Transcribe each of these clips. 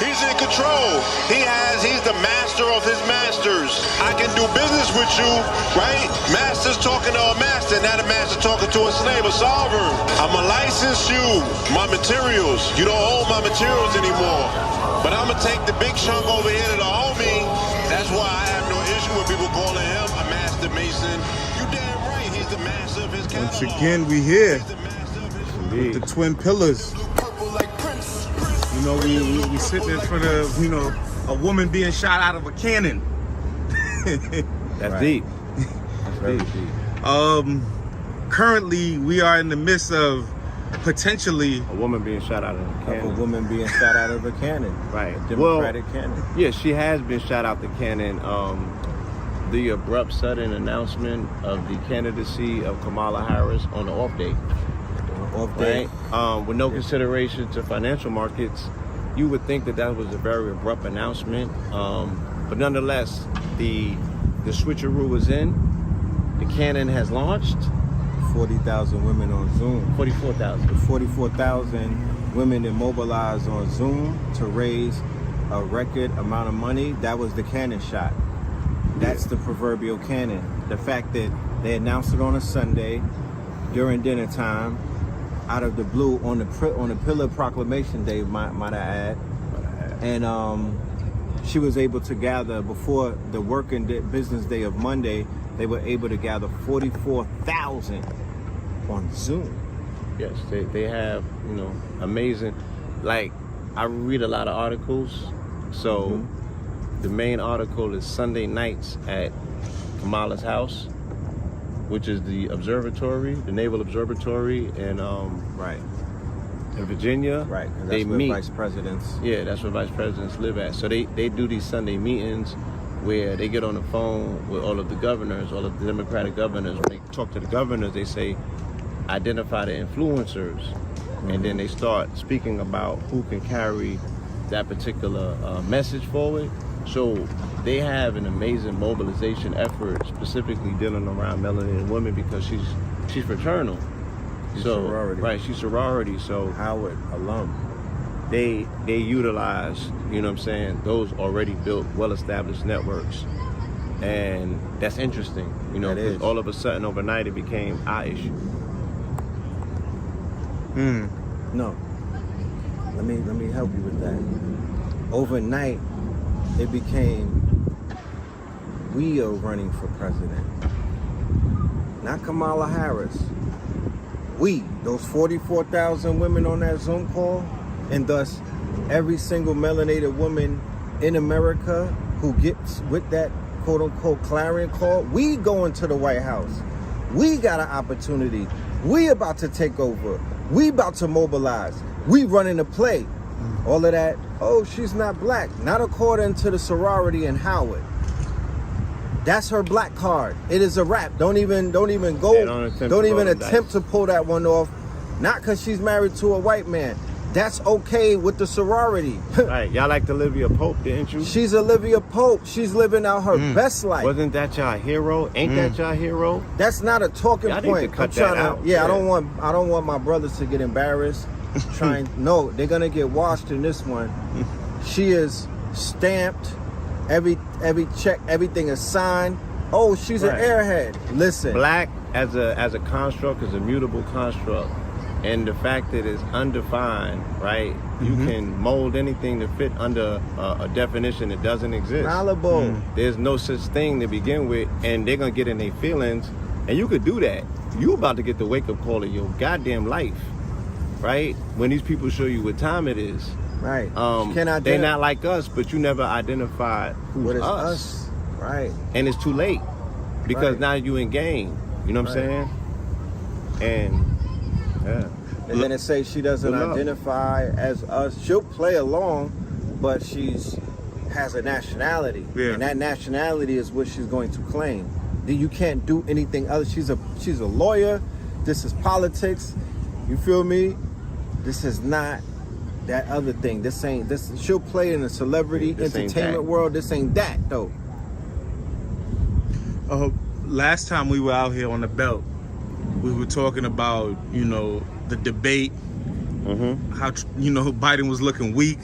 He's in control. He's the master of his masters. I can do business with you, right? Master's talking to a master, now the master talking to a slave, a sovereign. I'ma license you, my materials. You don't own my materials anymore. But I'ma take the big chunk over here to the homie. That's why I have no issue with people calling him a master mason. You damn right, he's the master of his catalog. Once again, we here with the twin pillars. You know, we sitting in front of, you know, a woman being shot out of a cannon. That's deep. That's very deep. Currently, we are in the midst of potentially a woman being shot out of a cannon. A woman being shot out of a cannon. Right. A Democratic cannon. Yeah, she has been shot out the cannon. The abrupt, sudden announcement of the candidacy of Kamala Harris on the off day. Right? With no consideration to financial markets, you would think that was a very abrupt announcement. But nonetheless, the switcheroo was in. The cannon has launched. 40,000 women on Zoom. 44,000. 44,000 women immobilized on Zoom to raise a record amount of money. That was the cannon shot. That's the proverbial cannon. The fact that they announced it on a Sunday during dinner time, out of the blue, on the Pillar Proclamation Day, might I add. And she was able to gather, before the working business day of Monday, they were able to gather 44,000 on Zoom. Yes, they have, you know, amazing. Like, I read a lot of articles, so the main article is Sunday nights at Kamala's house, which is the observatory, the Naval Observatory in Virginia. Right, that's they where meet. vice presidents. Yeah, that's where vice presidents live at. So they do these Sunday meetings where they get on the phone with all of the governors, all of the Democratic governors. When they talk to the governors, they say, identify the influencers. And then they start speaking about who can carry that particular message forward. So they have an amazing mobilization effort, specifically dealing around melanated women, because she's fraternal. Sorority. Right, she's sorority. So Howard alum. They utilize, you know what I'm saying, those already built, well-established networks. And that's interesting, you know, because all of a sudden overnight it became our issue. No. Let me help you with that. Overnight it became, we are running for president. Not Kamala Harris. We, those 44,000 women on that Zoom call, and thus every single melanated woman in America who gets with that quote-unquote clarion call, we going to the White House. We got an opportunity. We about to take over. We about to mobilize. We running the play. All of that, oh, she's not black. Not according to the sorority in Howard. That's her black card. It is a wrap. Don't even go. Don't even attempt to pull that one off. Not because she's married to a white man. That's okay with the sorority. Right. Y'all liked Olivia Pope, didn't you? She's Olivia Pope. She's living out her best life. Wasn't that y'all hero? Ain't that y'all hero? That's not a talking y'all point. Need to cut that out. Yeah, I don't want my brothers to get embarrassed. No, they're gonna get washed in this one. She is stamped. Every check, everything is signed. Oh, she's an airhead. Listen, black as a construct is a mutable construct, and the fact that it's undefined, right? You can mold anything to fit under a definition that doesn't exist. Malleable. There's no such thing to begin with, and they're gonna get in their feelings, and you could do that. You about to get the wake up call of your goddamn life, right? When these people show you what time it is. Right. They're not like us, but you never identified who's us. Right. And it's too late because now you in game. You know what I'm saying? And and then it says she doesn't identify as us. She'll play along, but has a nationality, and that nationality is what she's going to claim. Then you can't do anything other. She's a lawyer. This is politics. You feel me? This is not that other thing. This. She'll play in the celebrity entertainment world. This ain't that though. Last time we were out here on the belt, we were talking about, you know, the debate, how, you know, Biden was looking weak.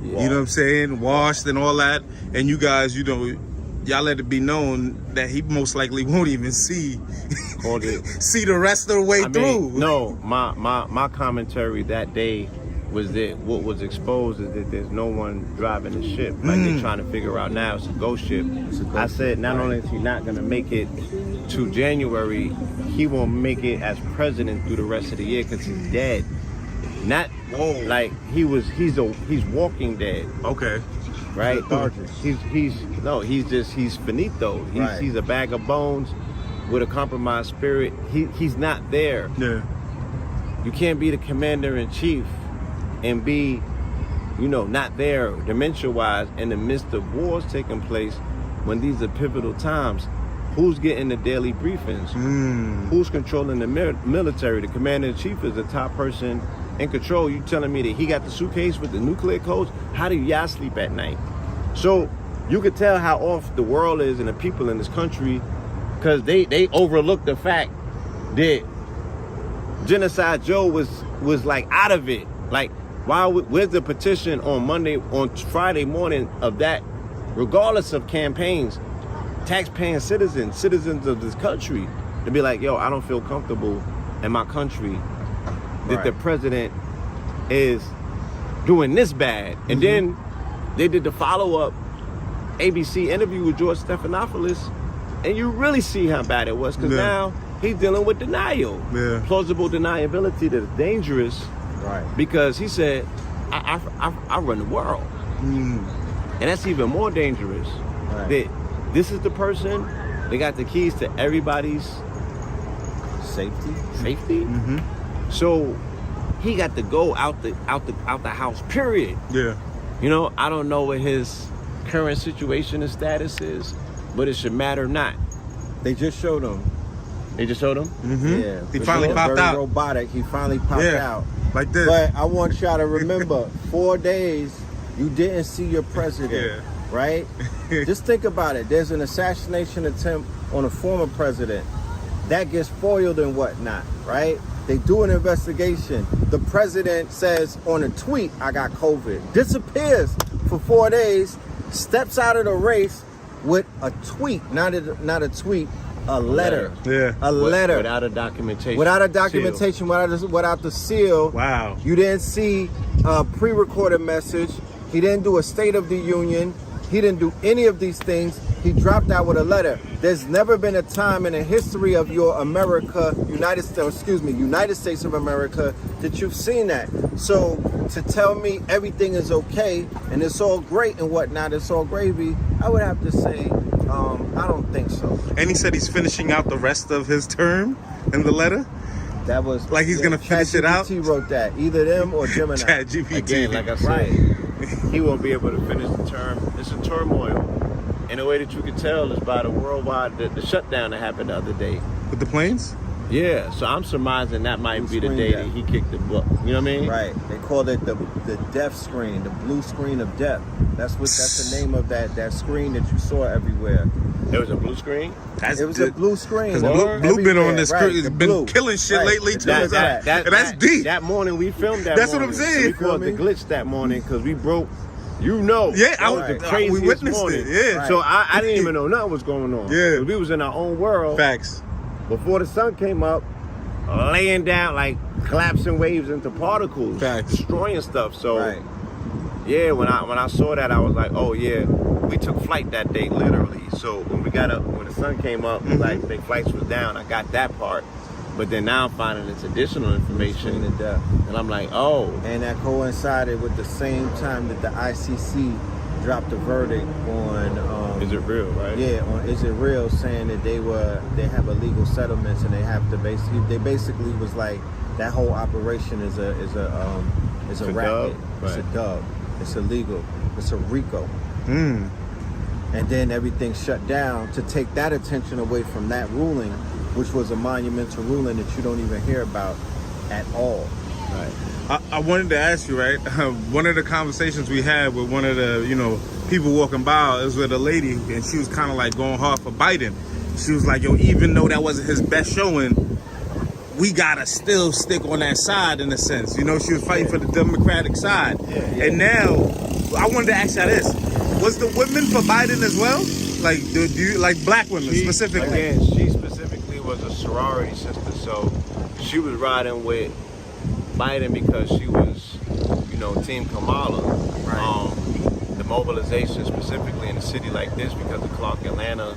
You know what I'm saying? Washed and all that. And you guys, you know, y'all let it be known that he most likely won't even see see the rest of the way through. No, my commentary that day was that what was exposed is that there's no one driving the ship. Like they're trying to figure out now it's a ghost ship. I said not only is he not going to make it to January, he won't make it as president through the rest of the year because he's dead. Not like he's walking dead. Okay. Right? He's finito. He's a bag of bones with a compromised spirit. He's not there. Yeah. You can't be the commander in chief and be, you know, not there dementia-wise in the midst of wars taking place when these are pivotal times. Who's getting the daily briefings? Who's controlling the military? The commander in chief is the top person in control. You telling me that he got the suitcase with the nuclear codes? How do y'all sleep at night? So you could tell how off the world is and the people in this country because they overlook the fact that Genocide Joe was like out of it. Like, where's the petition on Friday morning of that, regardless of campaigns, tax-paying citizens of this country, to be like, yo, I don't feel comfortable in my country that the president is doing this bad. And then they did the follow-up ABC interview with George Stephanopoulos, and you really see how bad it was, because now he's dealing with denial. Plausible deniability that is dangerous. Because he said, I run the world. And that's even more dangerous. That this is the person, they got the keys to everybody's safety. So he got to go out the house, period. You know, I don't know what his current situation and status is, but it should matter not. They just showed him. They just showed him? Yeah. He finally popped out. Robotic. He finally popped out. Like this. But I want y'all to remember, 4 days, you didn't see your president, right? Just think about it. There's an assassination attempt on a former president. That gets foiled and whatnot, right? They do an investigation. The president says on a tweet, I got COVID. Disappears for 4 days, steps out of the race with a tweet, not a tweet, a letter. A letter. Without a documentation. Without the seal. Wow. You didn't see a pre-recorded message. He didn't do a State of the Union. He didn't do any of these things. He dropped out with a letter. There's never been a time in the history of your United States of America, that you've seen that. So to tell me everything is okay and it's all great and whatnot, it's all gravy, I would have to say, I don't think so. And he said he's finishing out the rest of his term in the letter? That was like he's gonna finish it out? ChatGPT wrote that. Either them or Gemini. ChatGPT. Again, like I said, he won't be able to finish the term. It's a turmoil. And the way that you can tell is by the worldwide, the shutdown that happened the other day. With the planes? Yeah, so I'm surmising that might be the day that he kicked the book. You know what I mean? Right. They called it the death screen, the blue screen of death. That's the name of that screen that you saw everywhere. There was a blue screen? It was a blue screen. Because Blue been on this screen. He's been killing shit lately too. That's deep. That morning we filmed that. That's morning. what I'm saying. So we called the glitch that morning because we broke. You know, yeah, that was the craziest we witnessed morning. it. Yeah, so I didn't even know nothing was going on. Yeah, we was in our own world. Facts. Before the sun came up, laying down like collapsing waves into particles, destroying stuff. So, yeah, when I saw that, I was like, oh yeah, we took flight that day, literally. So when we got up, when the sun came up, like the flights was down. I got that part. But then now I'm finding this additional information, and I'm like, oh. And that coincided with the same time that the ICC dropped a verdict on. Is it real, right? Yeah, on Is It Real, saying that they have illegal settlements and they have to basically was like that whole operation is a racket. It's a dub. It's illegal. It's a RICO. And then everything shut down to take that attention away from that ruling, which was a monumental ruling that you don't even hear about at all. Right. I wanted to ask you, right? One of the conversations we had with one of the, people walking by is with a lady, and she was kind of like going hard for Biden. She was like, yo, even though that wasn't his best showing, we gotta still stick on that side in a sense. She was fighting for the Democratic side. And now, I wanted to ask you this: was the women for Biden as well? Like, do you like black women specifically? Again, she specifically was a sorority sister, so she was riding with Biden because she was, Team Kamala. Right. The mobilization specifically in a city like this because of Clark, Atlanta,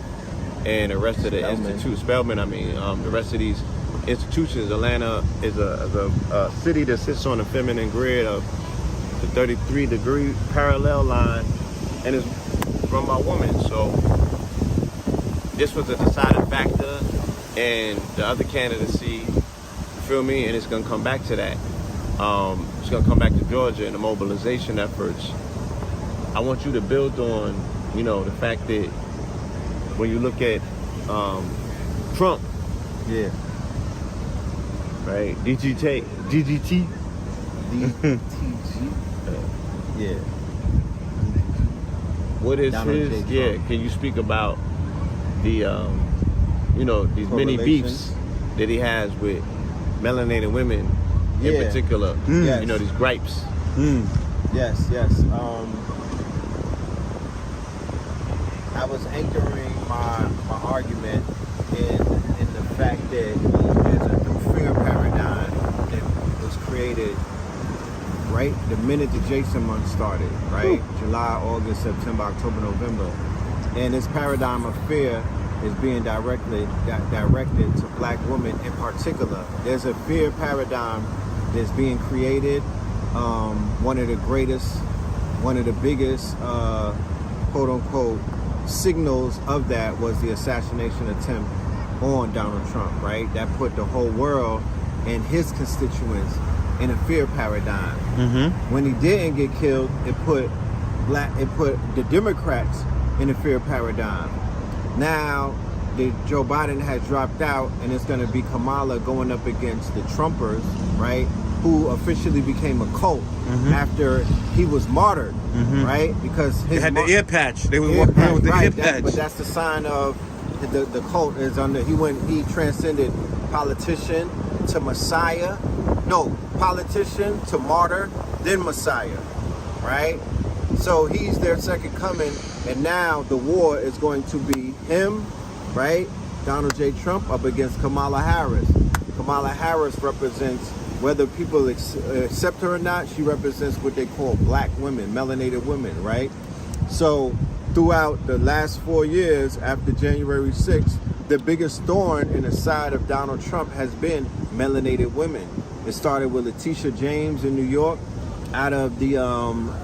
and the rest of the institutes, Spelman, the rest of these institutions. Atlanta is a city that sits on the feminine grid of the 33-degree parallel line and is run by women. So this was a deciding factor in the other candidacy, you feel me? And it's going to come back to that. It's going to come back to Georgia and the mobilization efforts. I want you to build on, the fact that when you look at Trump, Yeah. right? DGT. DTG. Yeah. What is Donald his? J. Trump. Yeah. Can you speak about the, these many beefs that he has with melanated women in Yeah. particular? Yes. These gripes. Yes. I was anchoring my argument in the fact that there's a new fear paradigm that was created right the minute the Jason month started, right? July, August, September, October, November. And this paradigm of fear is being directed to black women in particular. There's a fear paradigm that's being created. One of the biggest, quote unquote, signals of that was the assassination attempt on Donald Trump, right? That put the whole world and his constituents in a fear paradigm. Mm-hmm. When he didn't get killed, it put the Democrats in a fear paradigm. Now Joe Biden has dropped out, and it's going to be Kamala going up against the Trumpers, right? Who officially became a cult after he was martyred, right? Because They had the ear patch. They were walking around with the ear patch. But that's the sign of the cult is under. He transcended politician to Messiah. No, politician to martyr, then Messiah, right? So he's their second coming, and now the war is going to be him, right? Donald J. Trump up against Kamala Harris. Kamala Harris represents, whether people accept her or not, she represents what they call black women, melanated women, right? So throughout the last 4 years after January 6th, the biggest thorn in the side of Donald Trump has been melanated women. It started with Letitia James in New York, out of the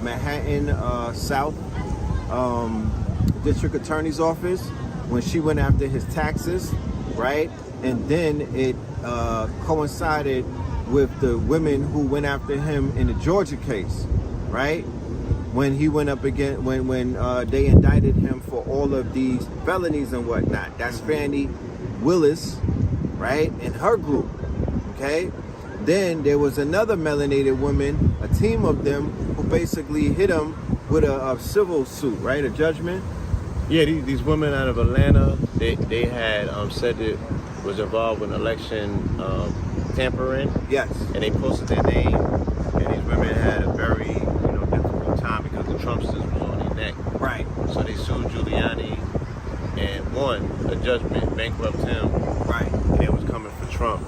Manhattan South District Attorney's Office, when she went after his taxes, right? And then it coincided with the women who went after him in the Georgia case, right? When he went up again, when they indicted him for all of these felonies and whatnot. That's Fannie Willis, right? And her group, okay? Then there was another melanated woman, a team of them, who basically hit him with a civil suit, right? A judgment. Yeah, these women out of Atlanta, they had said it was involved in election tampering. Yes. And they posted their name, and these women had a very difficult time because the Trumpsters was on their neck. Right. So they sued Giuliani and won a judgment, bankrupt him. Right. And it was coming for Trump.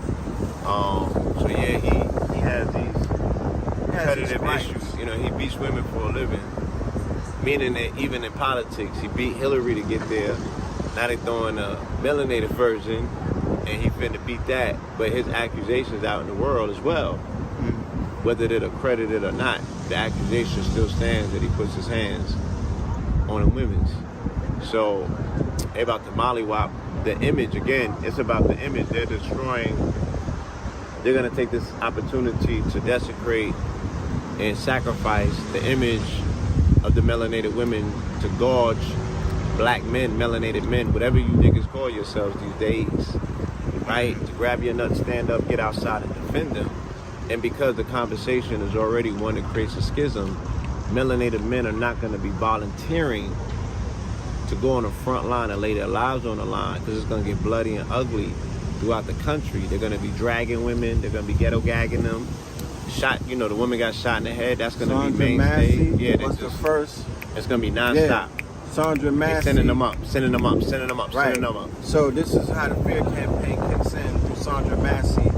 So yeah, he has these competitive issues. He beats women for a living. Meaning that even in politics, he beat Hillary to get there. Now they throwing a melanated version, and he finna beat that. But his accusations out in the world as well, whether they're accredited or not, the accusation still stands that he puts his hands on the women's. So they about to mollywop the image again. It's about the image. They're destroying. They're gonna take this opportunity to desecrate and sacrifice the image of the melanated women to gouge black men, melanated men, whatever you niggas call yourselves these days, right? To grab your nuts, stand up, get outside and defend them. And because the conversation is already one that creates a schism, melanated men are not going to be volunteering to go on the front line and lay their lives on the line, because it's going to get bloody and ugly throughout the country. They're going to be dragging women, they're going to be ghetto gagging them, shot. You know, the woman got shot in the head. That's gonna Sandra be mainstay. Massey Yeah, was the first. It's gonna be nonstop. Yeah. Sandra They Massey. sending them up, sending them up, sending them up, Right. sending them up. So this is how the fear campaign kicks in through Sandra Massey.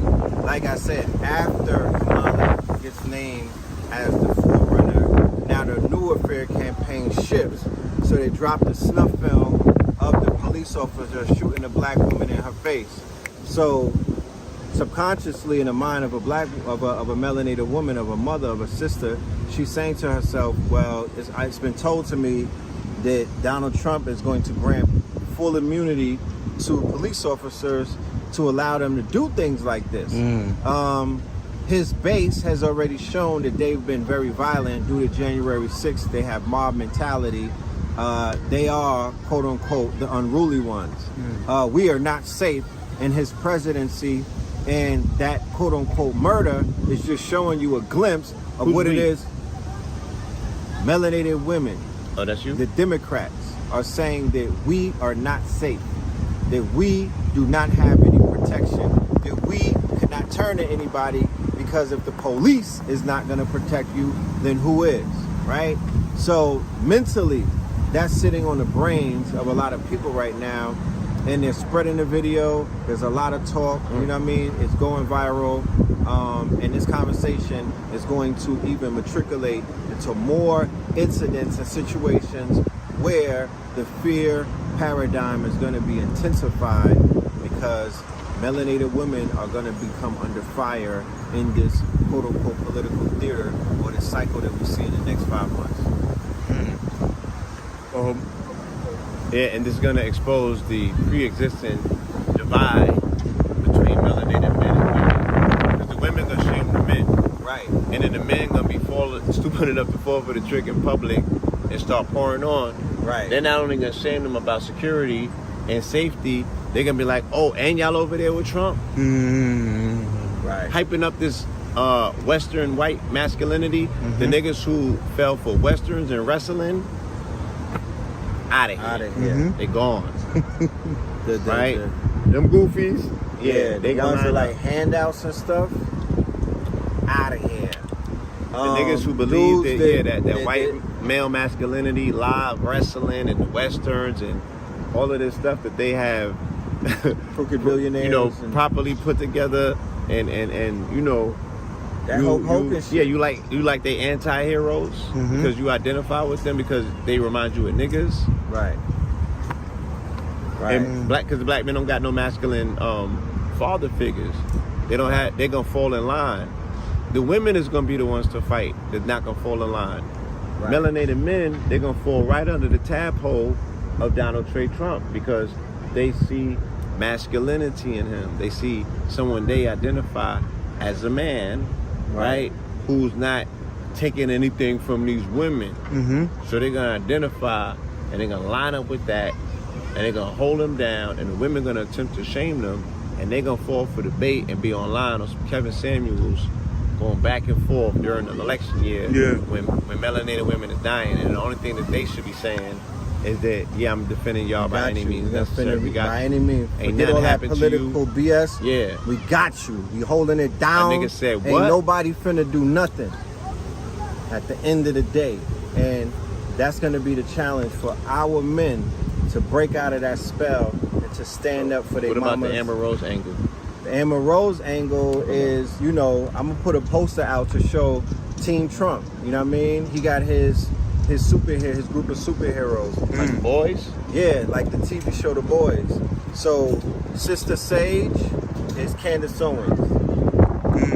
Like I said, after Kamala gets named as the forerunner, now the newer fear campaign shifts. So they drop the snuff film of the police officer shooting a black woman in her face. So subconsciously in the mind of a melanated woman, of a mother, of a sister, she's saying to herself, well, it's been told to me that Donald Trump is going to grant full immunity to police officers to allow them to do things like this. His base has already shown that they've been very violent due to January 6th. They have mob mentality. They are, quote unquote, the unruly ones. We are not safe in his presidency, and that quote unquote murder is just showing you a glimpse of Who's what we? it is. Melanated women, Oh, that's you? the Democrats, are saying that we are not safe, that we do not have any protection, that we cannot turn to anybody, because if the police is not going to protect you, then who is, right? So mentally, that's sitting on the brains of a lot of people right now, and they're spreading the video. There's a lot of talk, you know what I mean? It's going viral, and this conversation is going to even matriculate into more incidents and situations where the fear paradigm is going to be intensified, because melanated women are going to become under fire in this quote-unquote political theater, or the cycle that we see in the next 5 months. Yeah, and this is gonna expose the pre-existing divide between melanated men and women. Because the women gonna shame the men. Right. And then the men gonna be stupid enough to fall for the trick in public and start pouring on. Right. They're not only gonna shame them about security and safety, they're gonna be like, oh, and y'all over there with Trump? Right. Hyping up this Western white masculinity. The niggas who fell for Westerns and wrestling, out of here. Out of here. They gone. Right? The- Them goofies, Yeah, they the gonna ones that line like up. handouts and stuff, out of here. The niggas who believe that that white male masculinity, live wrestling and the Westerns and all of this stuff that they have, crooked billionaires, you know, and properly put together and you know, that Hulk Hogan shit. yeah, you like they anti-heroes because you identify with them because they remind you of niggas. Right. Right. And because the black men don't got no masculine father figures. They don't have. They're gonna fall in line. The women is gonna be the ones to fight. They're not gonna fall in line. Right. Melanated men, they're gonna fall right under the tadpole of Donald J. Trump because they see masculinity in him. They see someone they identify as a man, right? Who's not taking anything from these women. So they're gonna identify and they're gonna line up with that, and they're gonna hold them down, and the women gonna attempt to shame them, and they're gonna fall for the bait and be online on some Kevin Samuels going back and forth during an election year when melanated women is dying, and the only thing that they should be saying is that, yeah, I'm defending y'all by any means necessary. We got by any means. Ain't Forget nothing all that happened to you. political BS. Yeah. We got you. We holding it down. nigga said, Ain't what? nobody finna do nothing at the end of the day. And that's gonna be the challenge for our men to break out of that spell and to stand up for their What about mamas. the Amber Rose angle? The Amber Rose angle is, you know, I'm gonna put a poster out to show Team Trump. You know what I mean? He got his superhero, his group of superheroes. Like boys? Yeah, like the TV show The Boys. So Sister Sage is Candace Owens,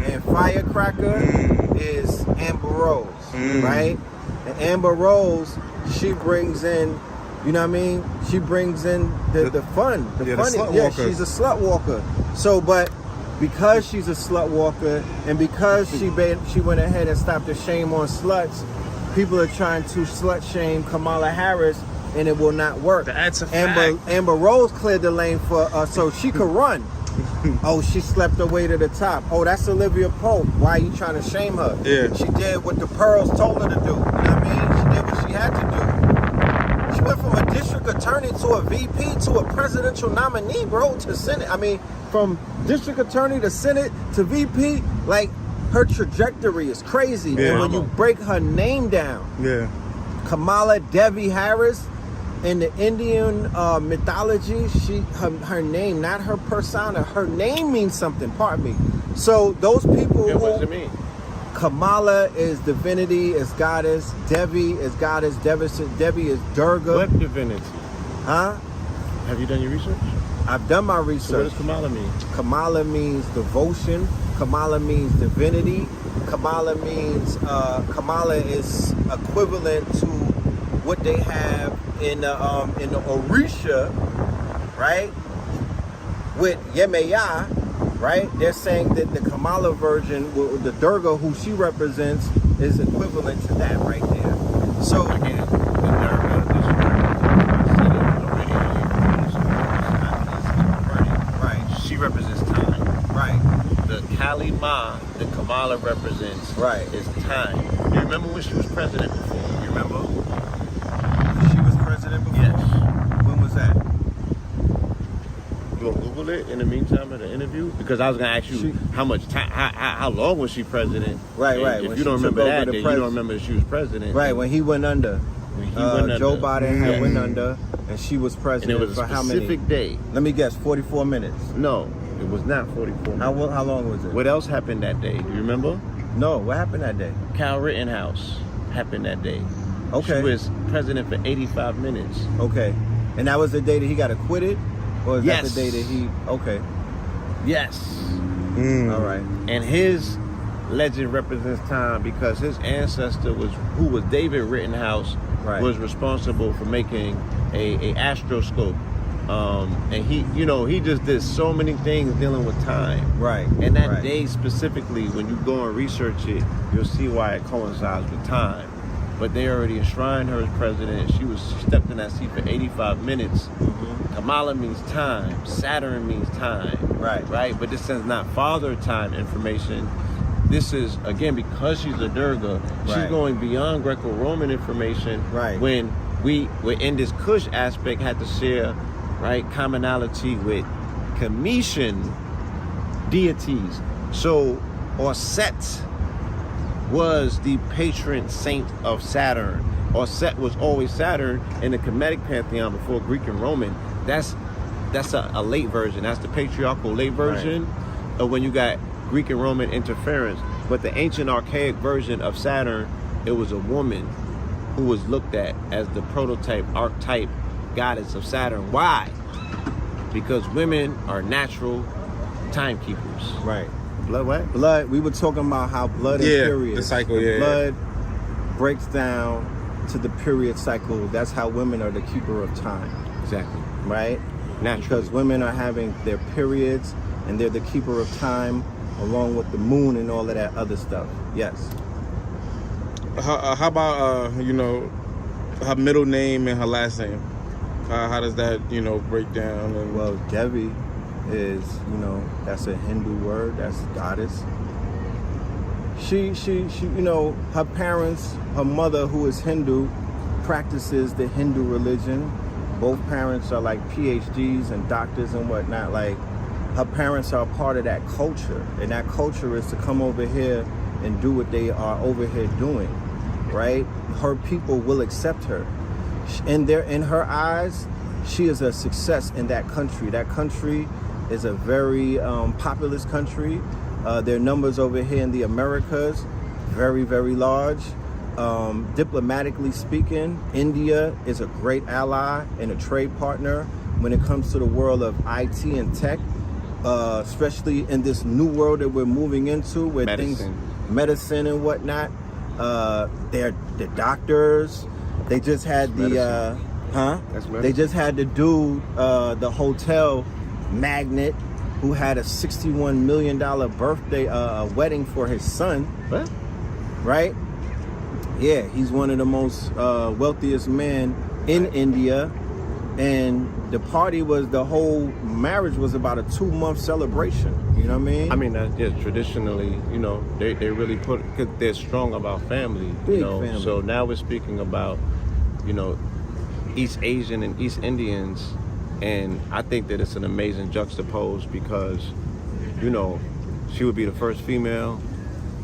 and Firecracker is Amber Rose, right? And Amber Rose, she brings in, you know what I mean? She brings in the fun, the funny. slut Yeah, walker. she's a slut walker. So, but because she's a slut walker, and because she went ahead and stopped the shame on sluts, people are trying to slut shame Kamala Harris, and it will not work. That's a fact. Amber Rose cleared the lane for so she could run. Oh, she slept her way to the top. Oh, that's Olivia Pope. Why are you trying to shame her? Yeah. She did what the Pearls told her to do. You know what I mean? She did what she had to do. She went from a district attorney to a VP to a presidential nominee, bro, to Senate. I mean, from district attorney to Senate to VP, like, her trajectory is crazy. Yeah. And when you break her name down, Yeah. Kamala Devi Harris, in the Indian mythology, her name, not her persona, her name means something. Pardon me. So those people Yeah, who, what does it mean? Kamala is divinity, is goddess. Devi is goddess. Devi is Durga. What divinity? Huh? Have you done your research? I've done my So what research. does Kamala mean? Kamala means devotion. Kamala means divinity. Kamala means Kamala is equivalent to what they have in the Orisha, right? With Yemeya, right? They're saying that the Kamala version, the Durga who she represents, is equivalent to that right there. So Again, the Durga, right, she represents time. right, The Kali Ma that Kamala represents Right. is time. You remember when she was president before? You remember? she was president before. Yes. When was that? You want to Google it in the meantime of the interview? Because I was going to ask you She- how much time, how long was she president? Right, And right. If When you she don't took remember over that, the then you pres- don't remember that she was president. Right, when he went under. When he went under. Joe Biden had Yeah. went under, and she was And president it was for a how many? specific day. Let me guess, 44 minutes. No, it was not 44. How long was it? What else happened that day? Do you remember? No, what happened that day? Cal Rittenhouse happened that day. Okay. She was president for 85 minutes. Okay. And that was the day that he got acquitted? Or is that Yes. the day that he... Okay. Yes. All right. And his legend represents time because his ancestor who was David Rittenhouse, Right. was responsible for making a astroscope. And he just did so many things dealing with time. Right. And that right. day specifically, when you go and research it, you'll see why it coincides with time. But they already enshrined her as president. She stepped in that seat for 85 minutes. Mhm. Kamala means time. Saturn means time. Right. Right? But this is not father time information. This is, again, because she's a Durga, she's Right. going beyond Greco-Roman information. Right. When we're in this Kush aspect, had to share, right, commonality with Cometian deities. So, Set was the patron saint of Saturn. Set was always Saturn in the Kemetic pantheon before Greek and Roman. That's a late version. That's the patriarchal late version of when you got Greek and Roman interference. But the ancient archaic version of Saturn, it was a woman who was looked at as the prototype, archetype goddess of Saturn. Why? Because women are natural timekeepers. Right. Blood what? Blood, we were talking about how blood and Yeah, periods. the cycle, The yeah. blood breaks down to the period cycle. That's how women are the keeper of time. Exactly. Right? Natural. Because women are having their periods and they're the keeper of time along with the moon and all of that other stuff. Yes. How about her middle name and her last name? How does that break down? And Well, Devi is, that's a Hindu word. That's goddess. She, her parents, her mother, who is Hindu, practices the Hindu religion. Both parents are like PhDs and doctors and whatnot. Like, her parents are a part of that culture, and that culture is to come over here and do what they are over here doing, right? Her people will accept her. In her eyes, she is a success in that country. That country is a very populous country. Their numbers over here in the Americas, very, very large. Diplomatically speaking, India is a great ally and a trade partner when it comes to the world of IT and tech, especially in this new world that we're moving into, where medicine and whatnot. They're the doctors. They just had They just had the dude, the hotel magnate, who had a $61 million birthday wedding for his son. What? Right? Yeah, he's one of the most wealthiest men in India. And the whole marriage was about a 2-month celebration. You know what I mean? I mean, traditionally, they really cause they're strong about family. Big family. So now we're speaking about, East Asian and East Indians. And I think that it's an amazing juxtapose because, she would be the first female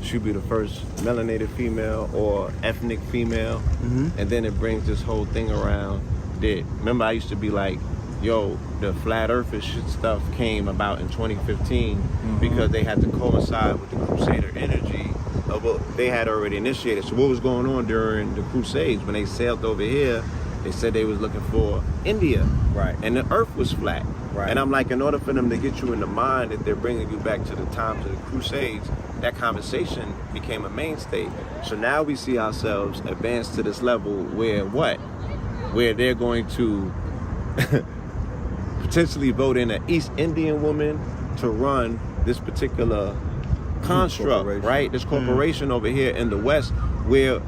she'll be the first melanated female or ethnic female, and then it brings this whole thing around that. Remember, I used to be like, yo, the flat earthers stuff came about in 2015 because they had to coincide with the Crusader energy of what they had already initiated. So what was going on during the Crusades? When they sailed over here, they said they was looking for India. Right. And the earth was flat. Right. And I'm like, in order for them to get you in the mind that they're bringing you back to the times of the Crusades, that conversation became a mainstay. So now we see ourselves advance to this level where what? Where they're going to potentially vote in an East Indian woman to run this particular construct, right? This corporation over here in the West, where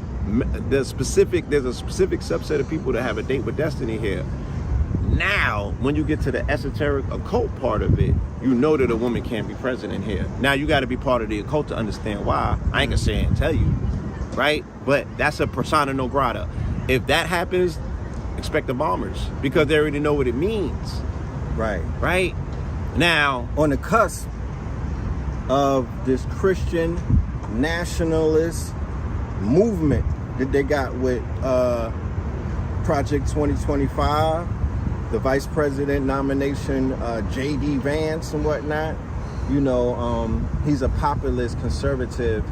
there's a specific subset of people that have a date with destiny here. Now, when you get to the esoteric occult part of it, you know that a woman can't be president here. Now, you got to be part of the occult to understand why. I ain't gonna say it and tell you, right? But that's a persona non grata. If that happens, expect the bombers, because they already know what it means. Right. Right? Now, on the cusp of this Christian nationalist movement that they got with Project 2025, the vice president nomination, J.D. Vance and whatnot. You know, he's a populist conservative.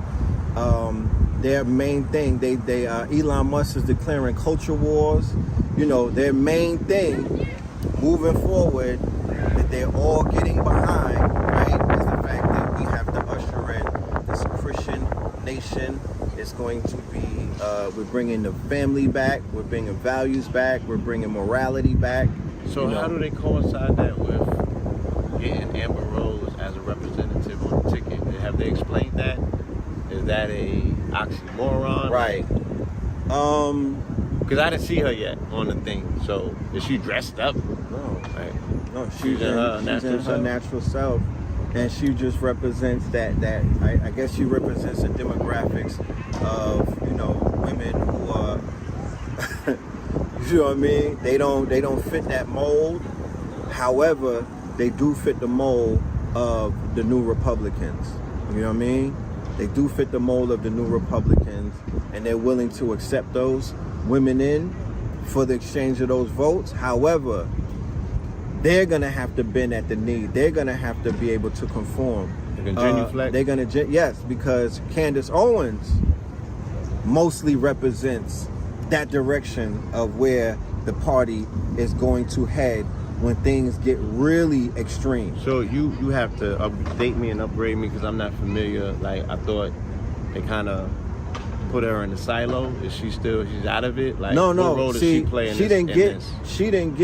Their main thing, Elon Musk is declaring culture wars. You know, their main thing moving forward that they're all getting behind, right, is the fact that we have to usher in this Christian nation. It's going to be, we're bringing the family back, we're bringing values back, we're bringing morality back. So how do they coincide that with getting Amber Rose as a representative on the ticket? Have they explained that? Is that a oxymoron? Right. Because I didn't see her yet on the thing. So is she dressed up? No. Right. No, she's in her natural self. And she just represents that I guess she represents the demographics of, you know, women who are you know what I mean? They don't fit that mold. However, they do fit the mold of the new Republicans. You know what I mean? They do fit the mold of the new Republicans, and they're willing to accept those women in for the exchange of those votes. However, they're gonna have to bend at the knee. They're gonna have to be able to conform. They're gonna genuflect? They're gonna yes, because Candace Owens mostly represents that direction of where the party is going to head when things get really extreme. So you have to update me and upgrade me, because I'm not familiar. Like, I thought they kind of put her in the silo. Is she still? She's out of it. Like, no. What role does she play in she this? didn't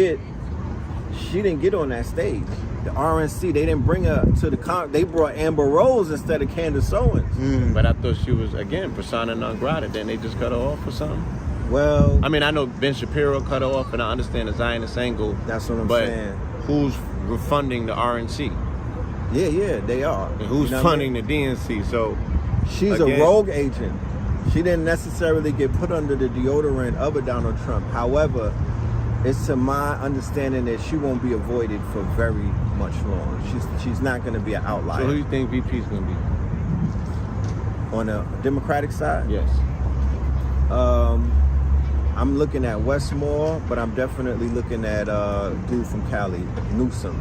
get on that stage. The RNC, they didn't bring her to the they brought Amber Rose instead of Candace Owens. But I thought she was, again, persona non grata. Then they just cut her off or something. Well, I mean, I know Ben Shapiro cut her off, and I understand the Zionist angle. That's what I'm saying. Who's funding the RNC? Yeah, they are. And who's funding the DNC? So she's a rogue agent. She didn't necessarily get put under the deodorant of a Donald Trump. However, it's to my understanding that she won't be avoided for very much long. She's not going to be an outlier. So who do you think VP is going to be? On the Democratic side? Yes. I'm looking at Westmore, but I'm definitely looking at dude from Cali, Newsom,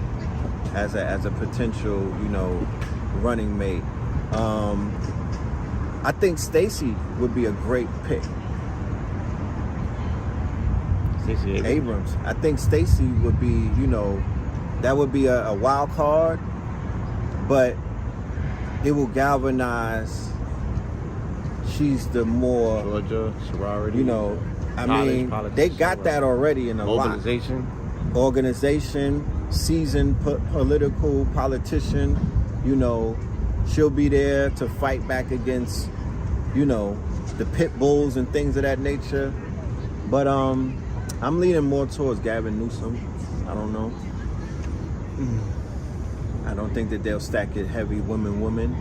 as a potential, you know, running mate. I think Stacey would be a great pick. Stacey Abrams. I think Stacey would be, you know, that would be a wild card, but it will galvanize. She's the more Georgia sorority. You know, I mean, they got that already in a organization, seasoned political politician. You know, she'll be there to fight back against, you know, the pit bulls and things of that nature. But I'm leaning more towards Gavin Newsom. I don't know. I don't think that they'll stack it heavy women.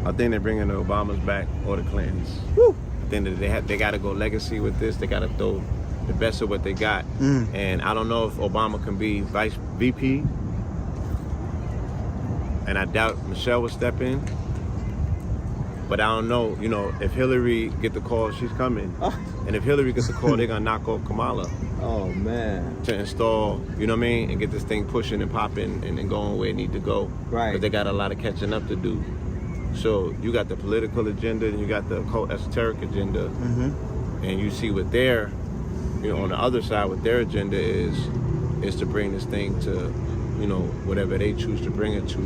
I think they're bringing the Obamas back or the Clintons. Woo. I think that they got to go legacy with this. They got to throw the best of what they got. And I don't know if Obama can be vice VP. And I doubt Michelle will step in. But I don't know, you know, if Hillary get the call, she's coming. And if Hillary gets the call, they're going to knock off Kamala. Oh, man. To install, you know what I mean? And get this thing pushing and popping and going where it need to go. Right. But they got a lot of catching up to do. So you got the political agenda and you got the esoteric agenda. Mm-hmm. And you see what their, you know, on the other side, what their agenda is to bring this thing to, you know, whatever they choose to bring it to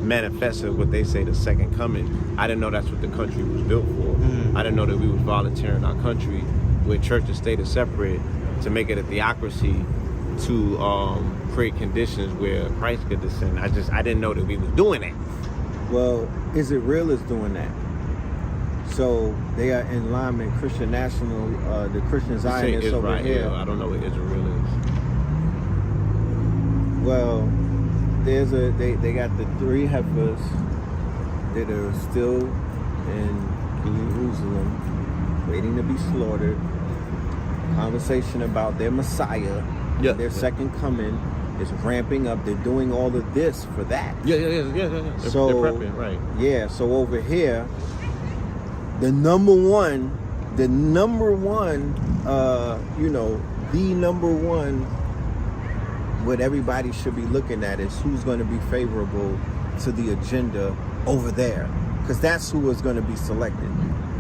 manifest what they say the second coming. I didn't know that's what the country was built for. Mm. I didn't know that we was volunteering our country where church and state is separate to make it a theocracy to create conditions where Christ could descend. I didn't know that we was doing that. Well, Is It Real is doing that. So they are in alignment. Christian National, the Christian Zionists over Israel. here. I don't know what Israel is. Well, they got the 3 heifers that are still in Jerusalem, waiting to be slaughtered. Conversation about their Messiah, their second coming is ramping up. They're doing all of this for that. Yeah. So they're prepping, right? Yeah. So over here, the number one, the number one, what everybody should be looking at is who's going to be favorable to the agenda over there, because that's who is going to be selected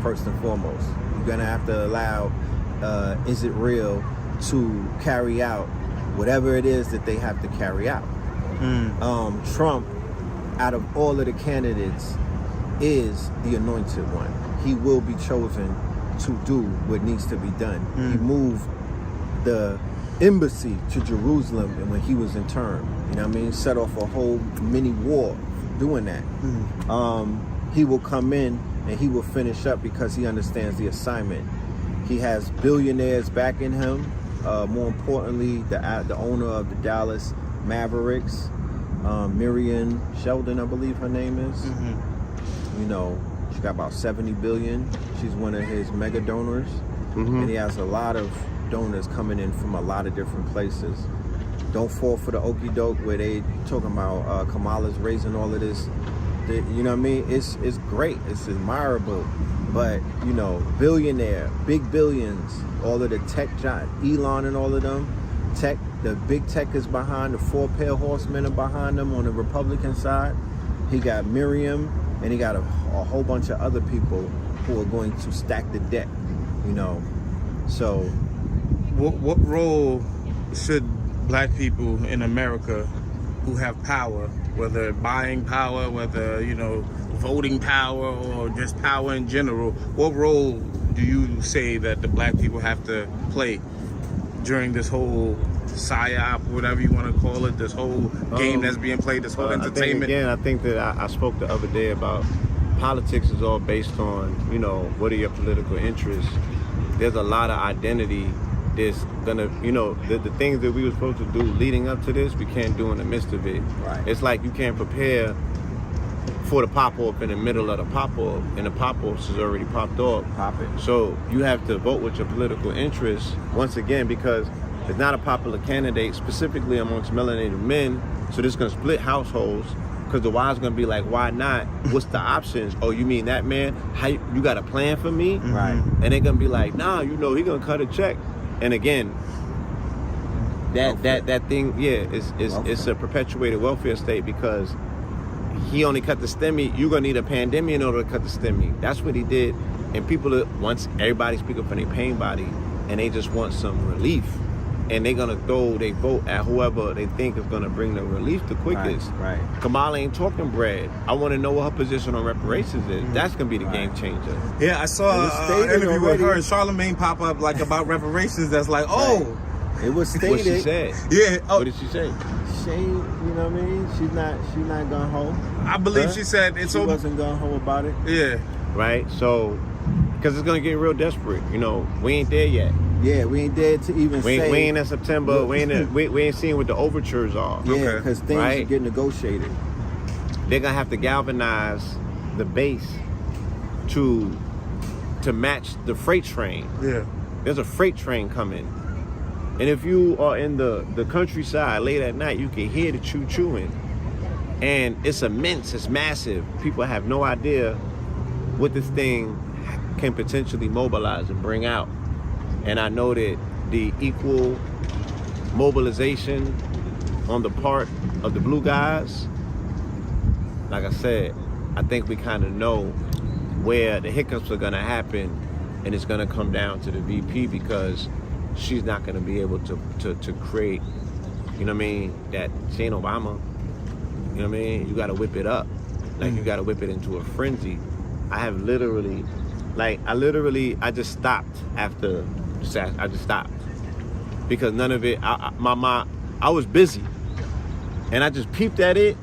first and foremost. You're going to have to allow Is It Real to carry out whatever it is that they have to carry out. Trump, out of all of the candidates, is the anointed one. He will be chosen to do what needs to be done. He moved the embassy to Jerusalem and when he was in term, you know what I mean, set off a whole mini war doing that. He will come in and he will finish up because he understands the assignment. He has billionaires backing him. More importantly, the owner of the Dallas Mavericks, Miriam Sheldon, I believe her name is. You know, she got about 70 billion. She's one of his mega donors. And he has a lot of donors coming in from a lot of different places. Don't fall for the okie doke where they talking about Kamala's raising all of this. You know what I mean? It's great. It's admirable. But, you know, billionaire, big billions, all of the tech giant, Elon and all of them, the big tech is behind, the 4 pale horsemen are behind them on the Republican side. He got Miriam, and he got a whole bunch of other people who are going to stack the deck, you know. So what role should black people in America who have power, whether buying power, whether, you know, voting power, or just power in general, what role do you say that the black people have to play during this whole psyop, whatever you want to call it, this whole game that's being played, this whole entertainment? I think that I spoke the other day about politics is all based on, you know, what are your political interests. There's a lot of identity that's gonna, you know, the things that we were supposed to do leading up to this, we can't do in the midst of it. Right. It's like you can't prepare for the pop-off in the middle of the pop-off, and the pop-off is already popped off. Pop it. So you have to vote with your political interests, once again, because it's not a popular candidate, specifically amongst melanated men, so this is gonna split households, because the wives gonna be like, why not? What's the options? Oh, you mean that man? How you got a plan for me? Right. And they're gonna be like, nah, you know, he gonna cut a check. And again, that thing, it's a perpetuated welfare state, because he only cut the STEMI. You're gonna need a pandemic in order to cut the STEMI. That's what he did. And people, once everybody speak up for their pain body, and they just want some relief, and they're gonna throw their vote at whoever they think is gonna bring the relief the quickest. Right. Kamala ain't talking bread. I want to know what her position on reparations is. That's gonna be the game changer. Yeah, I saw an interview with her and Charlemagne pop up like about reparations. That's like, oh, It was stated. What she said. yeah. Oh, What did she say? She, you know what I mean? She's not gun ho. I believe she said it's She wasn't gun ho about it. Yeah. Right? So, because it's gonna get real desperate. You know, we ain't there yet. Yeah, we ain't there to even We say. ain't in September. We ain't seeing what the overtures are. Yeah, because things Right? get negotiated. They're gonna have to galvanize the base to match the freight train. Yeah. There's a freight train coming. And if you are in the countryside late at night, you can hear the choo-chooing. And it's immense, it's massive. People have no idea what this thing can potentially mobilize and bring out. And I know that the equal mobilization on the part of the blue guys, like I said, I think we kind of know where the hiccups are gonna happen, and it's gonna come down to the VP, because she's not gonna be able to create, you know what I mean, that she ain't Obama. You know what I mean? You gotta whip it up. Like, you gotta whip it into a frenzy. I have literally, I just stopped after, I just stopped. Because none of it, I was busy. And I just peeped at it,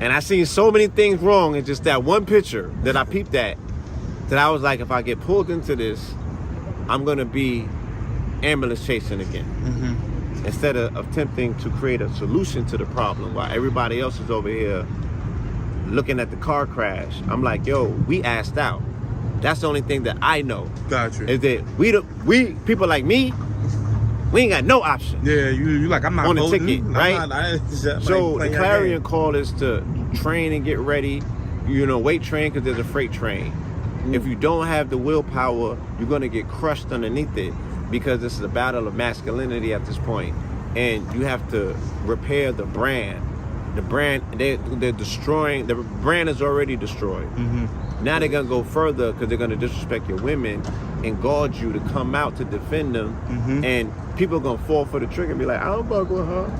and I seen so many things wrong in just that one picture that I peeped at, that I was like, if I get pulled into this, I'm gonna be ambulance chasing again. Instead of attempting to create a solution to the problem while everybody else is over here looking at the car crash. I'm like, yo, we assed out. That's the only thing that I know. Gotcha. Is that we people like me, we ain't got no option. Yeah, you like, I'm not on the voting, ticket, right? So the clarion call is to train and get ready. You know, weight train, because there's a freight train. If you don't have the willpower, you're gonna get crushed underneath it, because this is a battle of masculinity at this point, and you have to repair the brand. The brand, they're destroying. The brand is already destroyed. Now they're gonna go further, because they're gonna disrespect your women and gauge you to come out to defend them, and people are gonna fall for the trigger and be like, I don't fuck with her.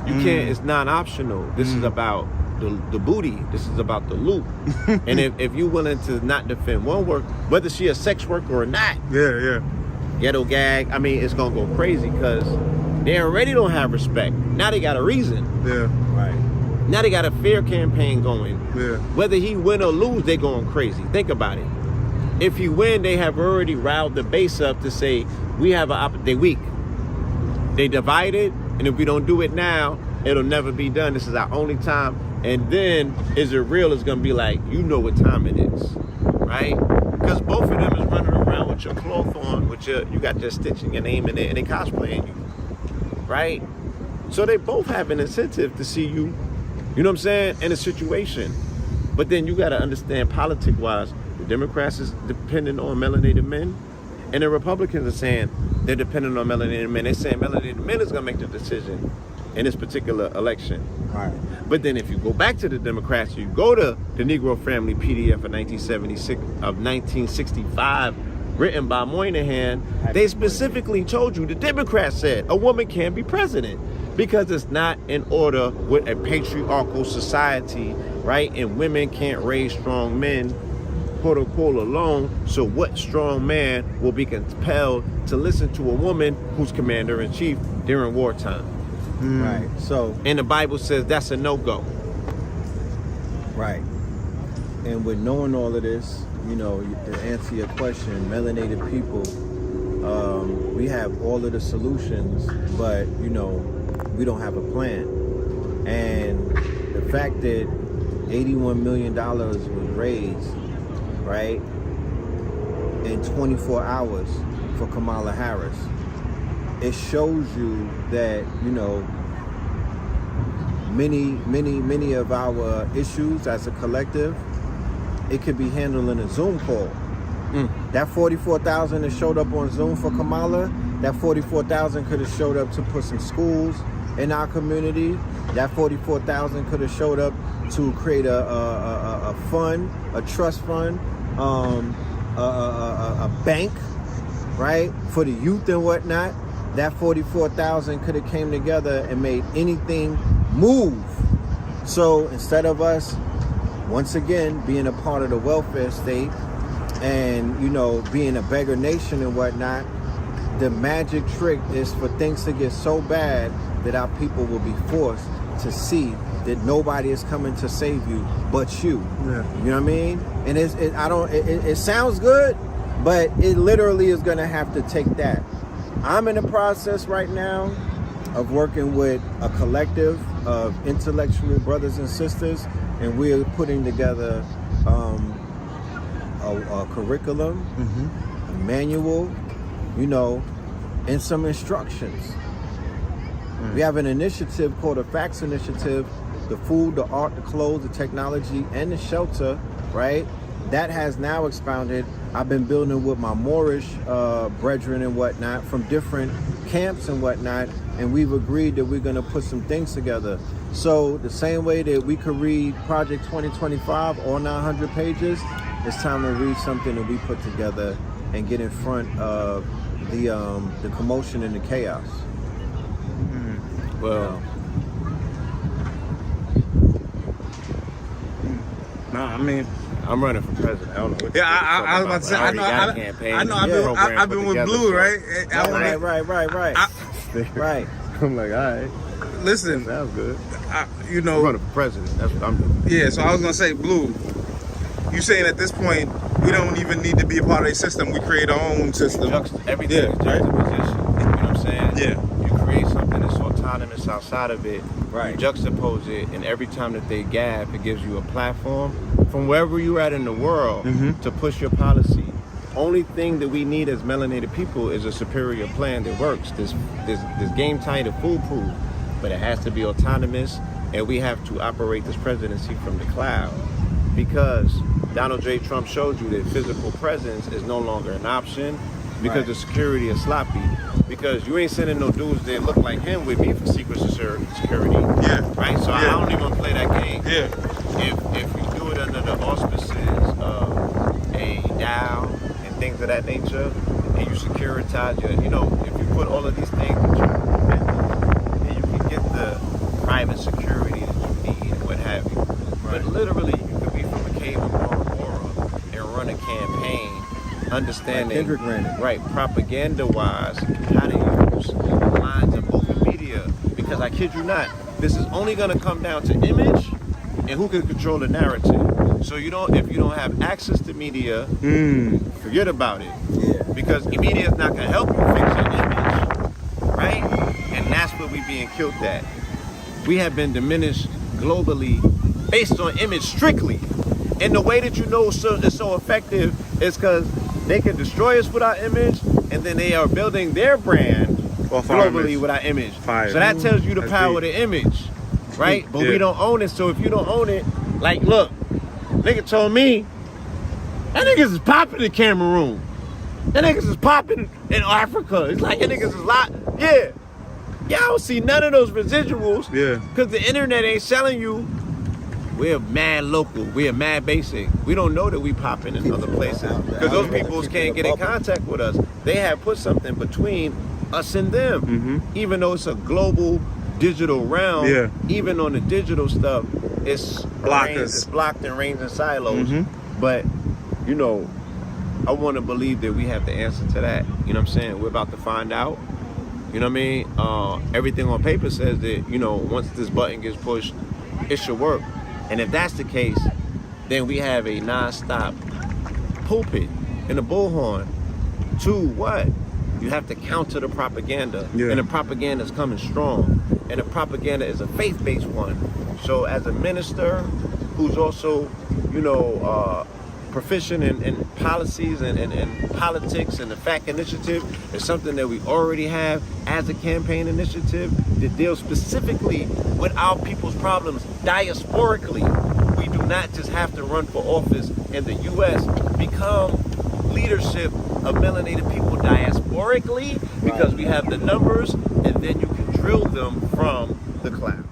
You can't. It's non-optional. This is about the booty. This is about the loot. And if you're willing to not defend one work, whether she a sex worker or not, ghetto gag, I mean, it's gonna go crazy, because they already don't have respect. Now they got a reason. Right. Now they got a fear campaign going. Whether he win or lose, they going crazy. Think about it. If he win, they have already riled the base up to say, we have they weak. They divided, and if we don't do it now, it'll never be done. This is our only time. And then, is it real? It's gonna be like, you know what time it is, right? Because both of them is running around with your cloth on, with you got your stitching your name in it, and they cosplaying you, right? So they both have an incentive to see you, you know what I'm saying, in a situation. But then you got to understand, politic-wise, the Democrats is dependent on melanated men, and the Republicans are saying they're dependent on melanated men. They're saying melanated men is going to make the decision in this particular election. Right. But then if you go back to the Democrats, you go to the Negro Family PDF of 1965, written by Moynihan, they specifically told you, the Democrats said, a woman can't be president, because it's not in order with a patriarchal society, right? And women can't raise strong men, quote unquote, alone. So what strong man will be compelled to listen to a woman who's commander-in-chief during wartime? Right. So, and the Bible says that's a no-go. Right. And with knowing all of this, you know, to answer your question, melanated people, we have all of the solutions, but, you know, we don't have a plan. And the fact that $81 million was raised, right, in 24 hours for Kamala Harris, it shows you that, you know, many of our issues as a collective, it could be handled in a Zoom call. That 44,000 that showed up on Zoom for Kamala, that 44,000 could have showed up to put some schools in our community. That 44,000 could have showed up to create a fund, a trust fund, a bank, right, for the youth and whatnot. That 44,000 could have came together and made anything move. So instead of us, once again, being a part of the welfare state and, you know, being a beggar nation and whatnot, the magic trick is for things to get so bad that our people will be forced to see that nobody is coming to save you but you. You know what I mean? And it sounds good, but it literally is going to have to take that. I'm in the process right now of working with a collective of intellectual brothers and sisters, and we're putting together a curriculum, a manual, you know, and some instructions. We have an initiative called a Facts Initiative the food, the art, the clothes, the technology, and the shelter, right? That has now expounded. I've been building with my Moorish brethren and whatnot from different camps and whatnot, and we've agreed that we're going to put some things together. So the same way that we could read Project 2025, all 900 pages, it's time to read something that we put together and get in front of the commotion and the chaos. Well, No, I mean, I'm running for president. I don't know what yeah, I was about to say, I know, I've been with Blue, right? Right. Right. I'm like, all right, Listen, that sounds good. you I'm know, running for president. That's what I'm doing. yeah. So I was gonna say, Blue, you saying at this point we don't even need to be a part of a system. We create our own system. Everything is juxtaposition. You know what I'm saying? Yeah. You create something that's autonomous outside of it. Right. You juxtapose it, and every time that they gab, it gives you a platform from wherever you're at in the world to push your policy. Only thing that we need as melanated people is a superior plan that works. This game tight and foolproof, but it has to be autonomous, and we have to operate this presidency from the cloud. Because Donald J. Trump showed you that physical presence is no longer an option because the security is sloppy. Because you ain't sending no dudes that look like him with me for secret security. Yeah. Right? So I don't even play that game. Yeah. If you do it under the auspices of a DAO and things of that nature, and you securitize your, if you put all of these things that then you can get the private security that you need and what have you. But literally, you could be from a cave in Bora Bora and run a campaign understanding, right, propaganda-wise, how to use lines of open media. Because I kid you not, this is only going to come down to image and who can control the narrative. So if you don't have access to media, forget about it. Yeah. Because media is not going to help you fix your image, right? And that's what we being killed at. We have been diminished globally based on image strictly. And the way that it's so effective is because they can destroy us with our image, and then they are building their brand globally with our image. Fire. So that tells you the That's power of deep. the image, right? But Yeah. we don't own it. So if you don't own it, like, look, nigga told me that niggas is popping in Cameroon. That niggas is popping in Africa. It's like that niggas is lot. Yeah. Y'all don't see none of those residuals. Yeah. Because the internet ain't selling you. We're mad local. We're mad basic. We don't know that we popping in other places because those peoples can't get in contact with us. They have put something between us and them. Even though it's a global digital realm, even on the digital stuff, it's blocked and reigns in silos. But, I want to believe that we have the answer to that. You know what I'm saying? We're about to find out. You know what I mean? Everything on paper says that, once this button gets pushed, it should work. And if that's the case, then we have a non-stop pulpit and a bullhorn to what? You have to counter the propaganda. And the propaganda is coming strong. And the propaganda is a faith-based one. So as a minister who's also, proficient in policies and politics, and the FACT initiative is something that we already have as a campaign initiative that deals specifically with our people's problems diasporically. We do not just have to run for office in the U.S. Become leadership of melanated people diasporically because we have the numbers, and then you can drill them from the cloud.